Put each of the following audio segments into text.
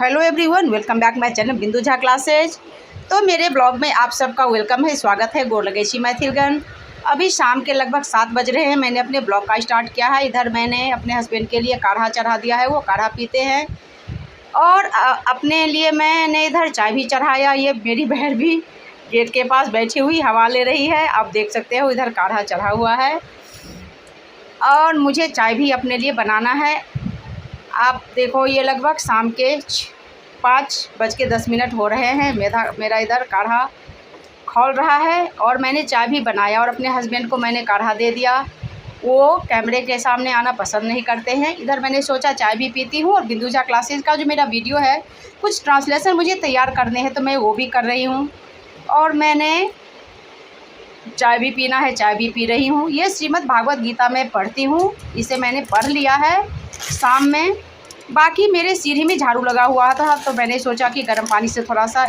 Hello everyone, welcome back my channel बिंदु Jha classes. तो मेरे ब्लॉग में आप सबका वेलकम है, स्वागत है। गोर लगेशी मैथिलगन। अभी शाम के लगभग 7 बज रहे हैं। मैंने अपने ब्लॉग का स्टार्ट किया है। इधर मैंने अपने हस्बैंड के लिए काढ़ा चढ़ा दिया है, वो काढ़ा पीते हैं। और अपने लिए मैंने इधर चाय भी चढ़ाया। ये मेरी बहन भी गेट के पास बैठी हुई हवा ले रही है, आप देख सकते हो। इधर काढ़ा चढ़ा हुआ है और मुझे चाय भी अपने लिए बनाना है। आप देखो, ये लगभग शाम के 5:10 हो रहे हैं। मेरा इधर काढ़ा खौल रहा है और मैंने चाय भी बनाया और अपने हस्बैंड को मैंने काढ़ा दे दिया। वो कैमरे के सामने आना पसंद नहीं करते हैं। इधर मैंने सोचा चाय भी पीती हूँ और बिंदु झा क्लासेस का जो मेरा वीडियो है, कुछ ट्रांसलेशन मुझे तैयार करने हैं, तो मैं वो भी कर रही हूँ। और मैंने चाय भी पीना है, चाय भी पी रही हूँ। ये श्रीमद् भागवत गीता में पढ़ती हूँ, इसे मैंने पढ़ लिया है शाम में। बाकी मेरे सीढ़ी में झाड़ू लगा हुआ था, तो मैंने सोचा कि गर्म पानी से थोड़ा सा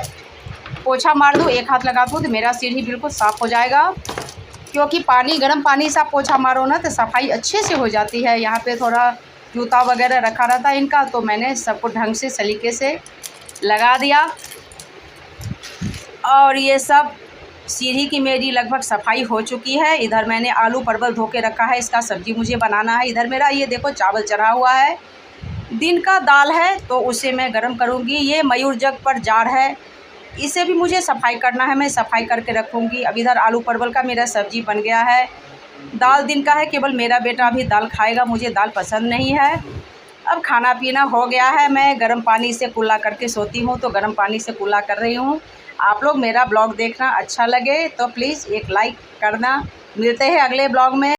पोछा मार दूँ, एक हाथ लगा दूँ तो मेरा सीढ़ी बिल्कुल साफ़ हो जाएगा। क्योंकि गर्म पानी से आप पोछा मारो ना तो सफाई अच्छे से हो जाती है। यहाँ पे थोड़ा जूता वगैरह रखा रहता है इनका, तो मैंने सबको ढंग से सलीके से लगा दिया। और ये सब सीढ़ी की मेरी लगभग सफाई हो चुकी है। इधर मैंने आलू परवल धो के रखा है, इसका सब्ज़ी मुझे बनाना है। इधर मेरा ये देखो चावल चढ़ा हुआ है, दिन का दाल है तो उसे मैं गरम करूँगी। ये मयूर जग पर जार है, इसे भी मुझे सफाई करना है, मैं सफाई करके रखूँगी। अब इधर आलू परवल का मेरा सब्ज़ी बन गया है। दाल दिन का है, केवल मेरा बेटा अभी दाल खाएगा, मुझे दाल पसंद नहीं है। अब खाना पीना हो गया है। मैं गर्म पानी से कुल्ला करके सोती हूँ, तो गर्म पानी से कुल्ला कर रही हूँ। आप लोग मेरा ब्लॉग देखना अच्छा लगे तो प्लीज़ एक लाइक करना। मिलते हैं अगले ब्लॉग में।